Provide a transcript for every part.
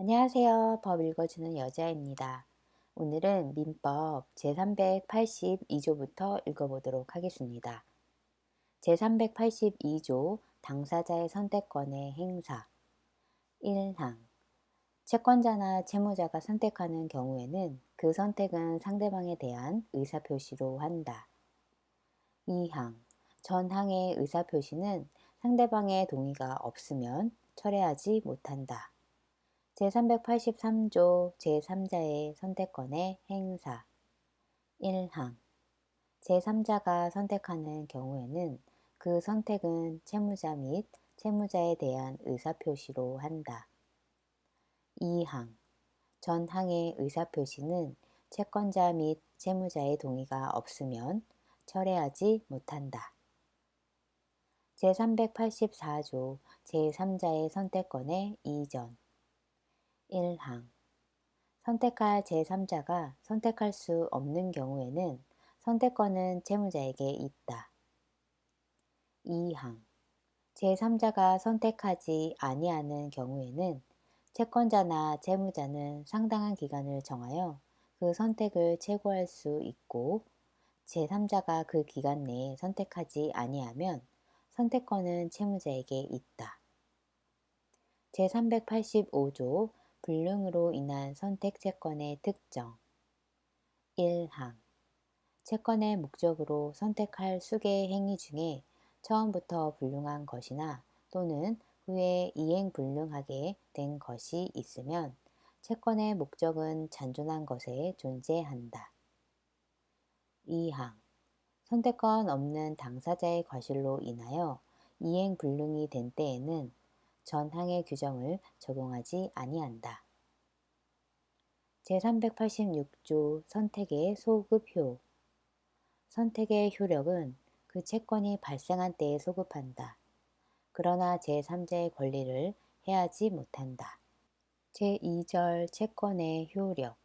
안녕하세요. 법 읽어주는 여자입니다. 오늘은 민법 제382조부터 읽어보도록 하겠습니다. 제382조 당사자의 선택권의 행사 1항 채권자나 채무자가 선택하는 경우에는 그 선택은 상대방에 대한 의사표시로 한다. 2항 전항의 의사표시는 상대방의 동의가 없으면 철회하지 못한다. 제383조 제3자의 선택권의 행사 1항 제3자가 선택하는 경우에는 그 선택은 채무자 및 채무자에 대한 의사표시로 한다. 2항 전항의 의사표시는 채권자 및 채무자의 동의가 없으면 철회하지 못한다. 제384조 제3자의 선택권의 이전 1항 선택할 제3자가 선택할 수 없는 경우에는 선택권은 채무자에게 있다. 2항 제3자가 선택하지 아니하는 경우에는 채권자나 채무자는 상당한 기간을 정하여 그 선택을 최고할 수 있고 제3자가 그 기간 내에 선택하지 아니하면 선택권은 채무자에게 있다. 제385조 불능으로 인한 선택채권의 특정 1항 채권의 목적으로 선택할 수개의 행위 중에 처음부터 불능한 것이나 또는 후에 이행불능하게 된 것이 있으면 채권의 목적은 잔존한 것에 존재한다. 2항 선택권 없는 당사자의 과실로 인하여 이행불능이 된 때에는 전항의 규정을 적용하지 아니한다. 제386조 선택의 소급효 선택의 효력은 그 채권이 발생한 때에 소급한다. 그러나 제3자의 권리를 해하지 못한다. 제2절 채권의 효력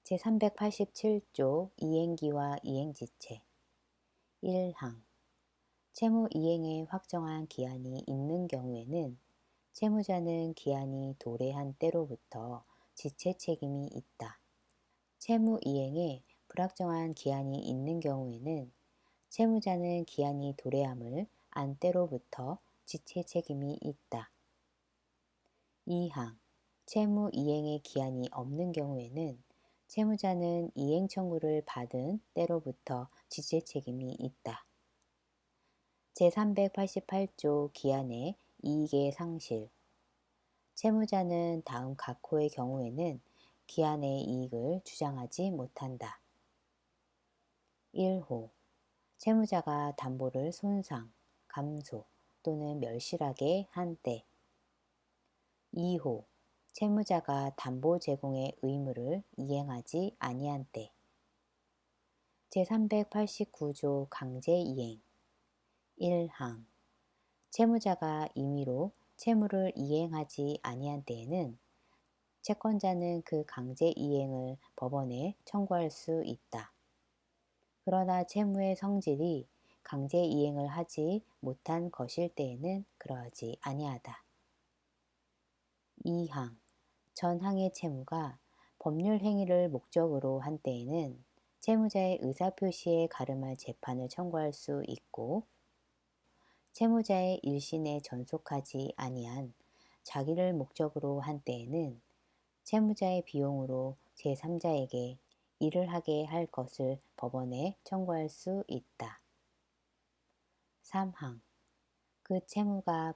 제387조 이행기와 이행지체 1항 채무 이행에 확정한 기한이 있는 경우에는 채무자는 기한이 도래한 때로부터 지체 책임이 있다. 채무 이행에 불확정한 기한이 있는 경우에는 채무자는 기한이 도래함을 안 때로부터 지체 책임이 있다. 2항 채무 이행의 기한이 없는 경우에는 채무자는 이행 청구를 받은 때로부터 지체 책임이 있다. 제388조 기한의 이익의 상실 채무자는 다음 각호의 경우에는 기한의 이익을 주장하지 못한다. 1호 채무자가 담보를 손상, 감소 또는 멸실하게 한 때 2호 채무자가 담보 제공의 의무를 이행하지 아니한 때 제389조 강제이행 1항 채무자가 임의로 채무를 이행하지 아니한 때에는 채권자는 그 강제 이행을 법원에 청구할 수 있다. 그러나 채무의 성질이 강제 이행을 하지 못한 것일 때에는 그러하지 아니하다. 2항 전항의 채무가 법률 행위를 목적으로 한 때에는 채무자의 의사표시에 가름할 재판을 청구할 수 있고 채무자의 일신에 전속하지 아니한 자기를 목적으로 한 때에는 채무자의 비용으로 제3자에게 일을 하게 할 것을 법원에 청구할 수 있다. 3항 그 채무가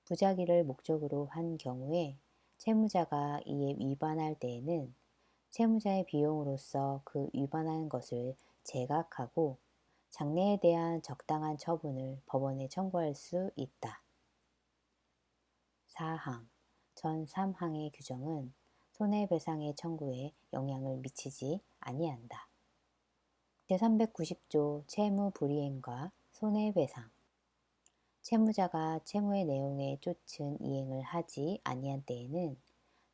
부작위를 목적으로 한 경우에 채무자가 이에 위반할 때에는 채무자의 비용으로서 그 위반한 것을 재각하고 장래에 대한 적당한 처분을 법원에 청구할 수 있다. 4항 전 3항의 규정은 손해배상의 청구에 영향을 미치지 아니한다. 제390조 채무불이행과 손해배상 채무자가 채무의 내용에 쫓은 이행을 하지 아니한 때에는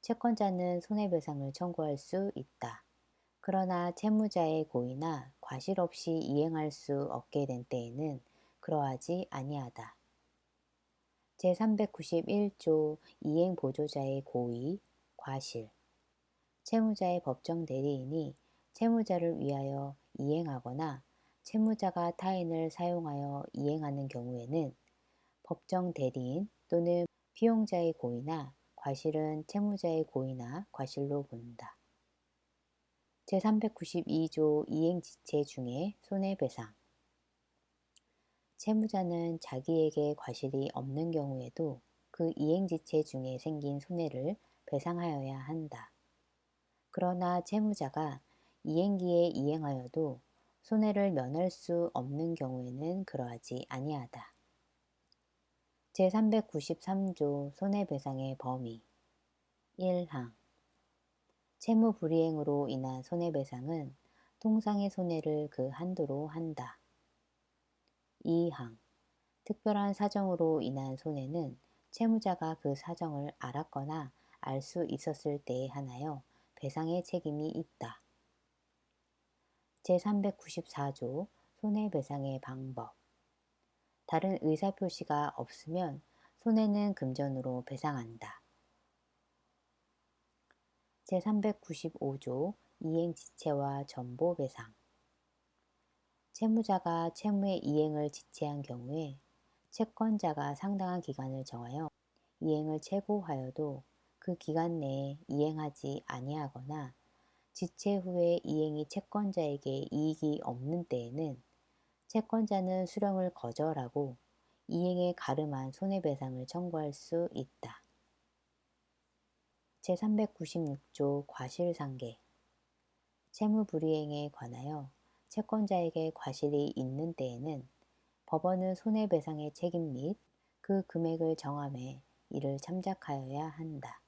채권자는 손해배상을 청구할 수 있다. 그러나 채무자의 고의나 과실 없이 이행할 수 없게 된 때에는 그러하지 아니하다. 제391조 이행보조자의 고의, 과실. 채무자의 법정 대리인이 채무자를 위하여 이행하거나 채무자가 타인을 사용하여 이행하는 경우에는 법정 대리인 또는 피용자의 고의나 과실은 채무자의 고의나 과실로 본다. 제392조 이행지체 중에 손해배상. 채무자는 자기에게 과실이 없는 경우에도 그 이행지체 중에 생긴 손해를 배상하여야 한다. 그러나 채무자가 이행기에 이행하여도 손해를 면할 수 없는 경우에는 그러하지 아니하다. 제393조 손해배상의 범위. 1항. 채무 불이행으로 인한 손해배상은 통상의 손해를 그 한도로 한다. 2항. 특별한 사정으로 인한 손해는 채무자가 그 사정을 알았거나 알 수 있었을 때에 한하여 배상의 책임이 있다. 제394조 손해배상의 방법. 다른 의사표시가 없으면 손해는 금전으로 배상한다. 제395조 이행지체와 전보배상. 채무자가 채무의 이행을 지체한 경우에 채권자가 상당한 기간을 정하여 이행을 최고하여도 그 기간 내에 이행하지 아니하거나 지체 후에 이행이 채권자에게 이익이 없는 때에는 채권자는 수령을 거절하고 이행에 가름한 손해배상을 청구할 수 있다. 제396조 과실상계. 채무불이행에 관하여 채권자에게 과실이 있는 때에는 법원은 손해배상의 책임 및 그 금액을 정함에 이를 참작하여야 한다.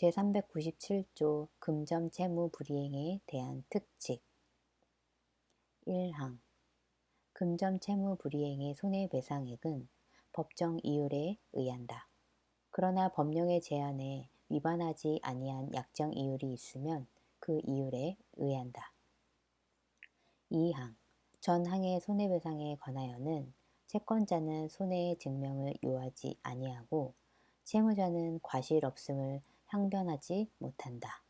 제397조 금전 채무 불이행에 대한 특칙. 1항. 금전 채무 불이행의 손해배상액은 법정 이율에 의한다. 그러나 법령의 제한에 위반하지 아니한 약정 이율이 있으면 그 이율에 의한다. 2항. 전항의 손해배상에 관하여는 채권자는 손해의 증명을 요하지 아니하고 채무자는 과실 없음을 항변하지 못한다.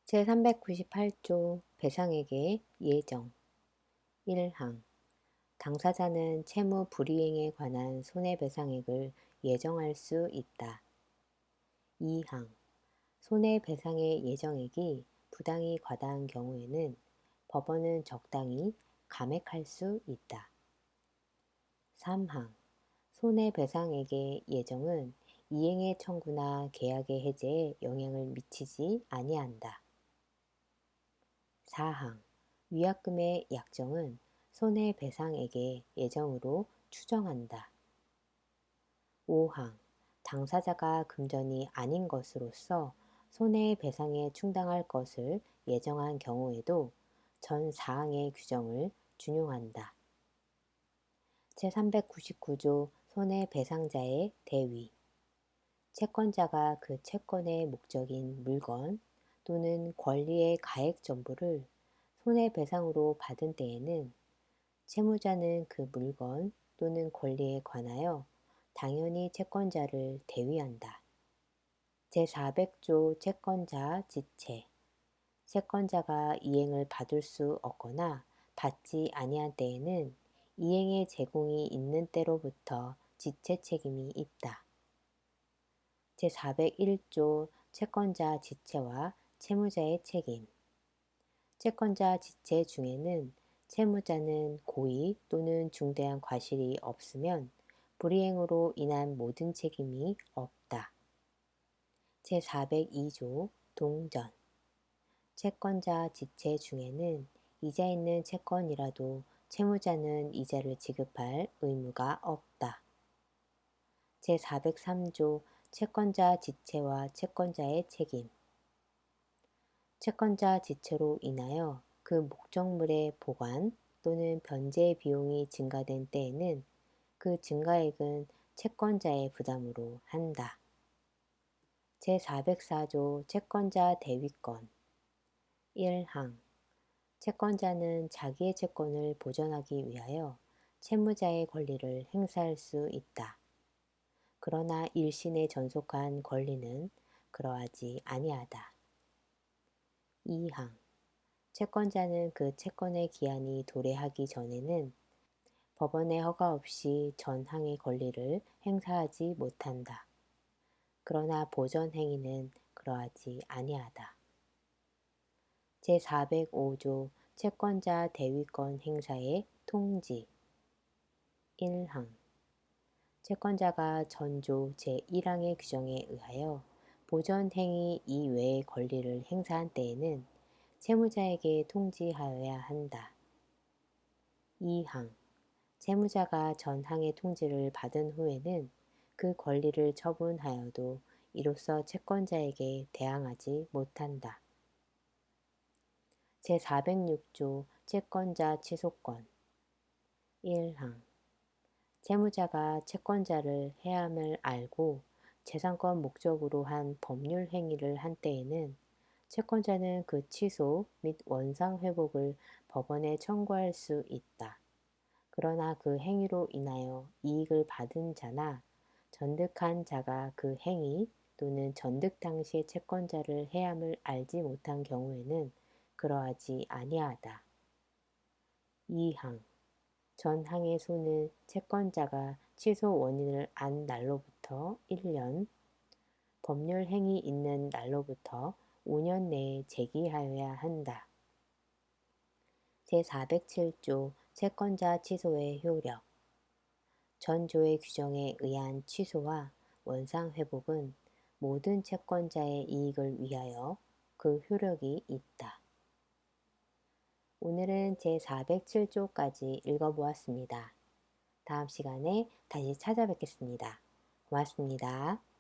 제398조 배상액의 예정. 1항. 당사자는 채무 불이행에 관한 손해배상액을 예정할 수 있다. 2항. 손해배상의 예정액이 부당히 과다한 경우에는 법원은 적당히 감액할 수 있다. 3항. 손해배상액의 예정은 이행의 청구나 계약의 해제에 영향을 미치지 아니한다. 4항. 위약금의 약정은 손해배상액의 예정으로 추정한다. 5항. 당사자가 금전이 아닌 것으로서 손해배상에 충당할 것을 예정한 경우에도 전 사항의 규정을 준용한다. 제399조 손해배상자의 대위. 채권자가 그 채권의 목적인 물건 또는 권리의 가액 전부를 손해배상으로 받은 때에는 채무자는 그 물건 또는 권리에 관하여 당연히 채권자를 대위한다. 제400조 채권자 지체. 채권자가 이행을 받을 수 없거나 받지 아니한 때에는 이행의 제공이 있는 때로부터 지체 책임이 있다. 제401조 채권자 지체와 채무자의 책임. 채권자 지체 중에는 채무자는 고의 또는 중대한 과실이 없으면 불이행으로 인한 모든 책임이 없다. 제402조 동전. 채권자 지체 중에는 이자 있는 채권이라도 채무자는 이자를 지급할 의무가 없다. 제403조 채권자 지체와 채권자의 책임. 채권자 지체로 인하여 그 목적물의 보관 또는 변제 비용이 증가된 때에는 그 증가액은 채권자의 부담으로 한다. 제404조 채권자 대위권. 1항. 채권자는 자기의 채권을 보전하기 위하여 채무자의 권리를 행사할 수 있다. 그러나 일신에 전속한 권리는 그러하지 아니하다. 2항 채권자는 그 채권의 기한이 도래하기 전에는 법원의 허가 없이 전항의 권리를 행사하지 못한다. 그러나 보전 행위는 그러하지 아니하다. 제405조 채권자 대위권 행사의 통지 1항 채권자가 전조 제1항의 규정에 의하여 보전 행위 이외의 권리를 행사한 때에는 채무자에게 통지하여야 한다. 2항 채무자가 전항의 통지를 받은 후에는 그 권리를 처분하여도 이로써 채권자에게 대항하지 못한다. 제406조 채권자 취소권 1항 채무자가 채권자를 해함을 알고 재산권 목적으로 한 법률 행위를 한 때에는 채권자는 그 취소 및 원상 회복을 법원에 청구할 수 있다. 그러나 그 행위로 인하여 이익을 받은 자나 전득한 자가 그 행위 또는 전득 당시의 채권자를 해함을 알지 못한 경우에는 그러하지 아니하다. 2항 전항의 소는 채권자가 취소 원인을 안 날로부터 1년, 법률 행위 있는 날로부터 5년 내에 제기하여야 한다. 제407조 채권자 취소의 효력 전조의 규정에 의한 취소와 원상회복은 모든 채권자의 이익을 위하여 그 효력이 있다. 오늘은 제407조까지 읽어보았습니다. 다음 시간에 다시 찾아뵙겠습니다. 고맙습니다.